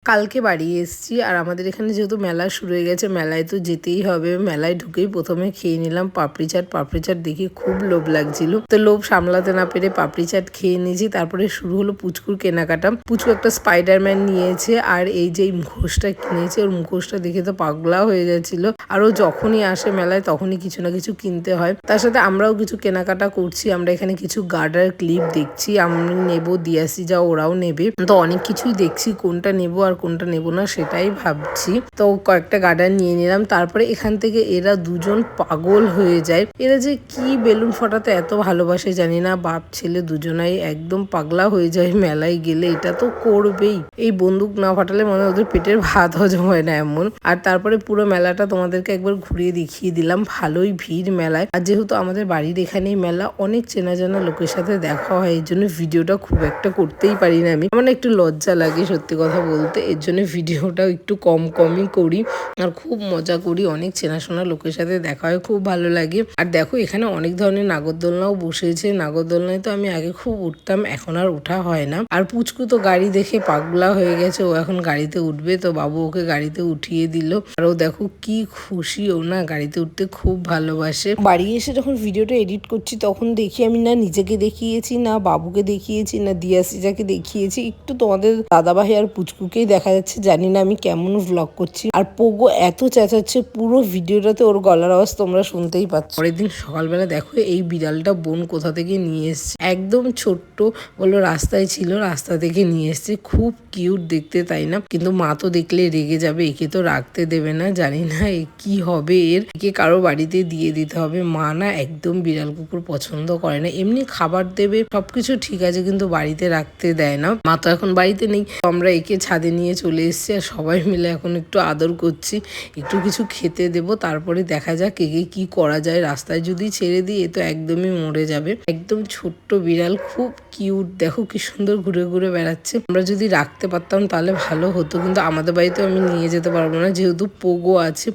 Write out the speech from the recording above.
কালকে বাড়ি এসেছি আর আমাদের এখানে যেহেতু মেলা শুরু হয়ে গেছে, মেলায় তো যেতেই হবে। মেলায় ঢুকেই প্রথমে খেয়ে নিলাম পাপড়ি চাট। পাপড়ি চাট দেখে খুব লোভ লাগছিল, তো লোভ সামলাতে না পেরে পাপড়ি চাট খেয়ে নিয়েছি। তারপরে শুরু হলো পুচকুর কেনাকাটা। পুচকু একটা স্পাইডারম্যান নিয়েছে আর এই যে মুখোশটা কিনেছে, ওর মুখোশটা দেখে তো পাগলা হয়ে যাচ্ছিল। আর ও যখনই আসে মেলায় তখনই কিছু না কিছু কিনতে হয়। তার সাথে আমরাও কিছু কেনাকাটা করছি। আমরা এখানে কিছু গার্ডার ক্লিপ দেখছি, আমি নেবো, দিয়াসি যা ওরাও নেবে। তো অনেক কিছুই দেখছি, কোনটা নেবো আর কোনটা নেবো না সেটাই ভাবছি। তো কয়েকটা গার্ডার নিয়ে নিলাম। তারপরে এখান থেকে এরা দুজন পাগল হয়ে যায়। এরা যে কি বেলুন ফাটাতে এত ভালোবাসে জানি না, বাপ ছেলে দুজনাই একদম পাগলা হয়ে যায় মেলায় গেলে। এটা তো করবেই, এই বন্দুক না ফাটালে মনে হয় ওদের পেটের ভাত হজম হয় না এমন। আর তারপরে পুরো মেলাটা তোমাদেরকে একবার ঘুরিয়ে দেখিয়ে দিলাম। ভালোই ভিড় মেলায়। আর যেহেতু আমাদের বাড়ির এখানেই মেলা, অনেক চেনা জানা লোকের সাথে দেখা হয়, এই জন্য ভিডিওটা খুব একটা করতেই পারি না আমি। আমার একটু লজ্জা লাগে সত্যি কথা বলতে, এর জন্য ভিডিওটাও একটু কমই করি। আর খুব মজা করি, অনেক চেনাশোনা লোকের সাথে দেখা হয়, খুব ভালো লাগে। আর দেখো এখানে অনেক ধরনের নাগরদোলনাও বসেছে। নাগরদোলনায় তো আমি আগে খুব উঠতাম, এখন আর ওঠা হয় না। আর পুচকু তো গাড়ি দেখে পাগলা হয়ে গেছে, ও এখন গাড়িতে উঠবে। তো বাবু ওকে গাড়িতে উঠিয়ে দিল। আর ও দেখো কি খুশি, ও না গাড়িতে উঠতে খুব ভালোবাসে। বাড়ি এসে যখন ভিডিওটা এডিট করছি তখন দেখি আমি না নিজেকে দেখিয়েছি, না বাবুকে দেখিয়েছি, না দিয়াসিজাকে দেখিয়েছি। একটু তোমাদের দাদাভাই আর পুচকুকেই দেখা যাচ্ছে। জানি না আমি কেমন ভ্লগ করছি। আর পোগো এত চেঁচাচ্ছে, পুরো ভিডিওটাতে ওর গলার আওয়াজ তোমরা শুনতেই পাচ্ছ। পরের দিন সকালবেলা দেখো এই বিড়ালটা বোন কোথা থেকে নিয়ে এসছে, একদম ছোট্ট, বললো রাস্তায় ছিল, রাস্তা থেকে নিয়ে এসছে। খুব কিউট দেখতে, তাই না? কিন্তু মা তো দেখলে রেগে যাবে, একে তো রাখতে দেবে না। জানি না এ কি হবে, একে কারো বাড়িতে দিয়ে দিতে হবে। মা না একদম বিড়াল কুকুর পছন্দ করে না, এমনি খাবার দেবে সবকিছু ঠিক আছে, কিন্তু বাড়িতে রাখতে দেয় না। মা তো এখন বাড়িতে নেই, আমরা একে ছাদে নিয়ে চলে এসেছি আর সবাই মিলে এখন একটু আদর করছি, একটু কিছু খেতে দেব, তারপরে দেখা যাক একে কি করা যায়। রাস্তায় যদি ছেড়ে দিই এ তো একদমই মরে যাবে। একদম ছোট্ট বিড়াল, খুব কিউট, দেখো কি সুন্দর ঘুরে ঘুরে বেড়াচ্ছে। আমরা যদি রাখতে পারতাম তাহলে ভালো হতো, কিন্তু আমাদের বাড়িতে আমি নিয়ে যেতে পারবো না যেহেতু পোগো আছে।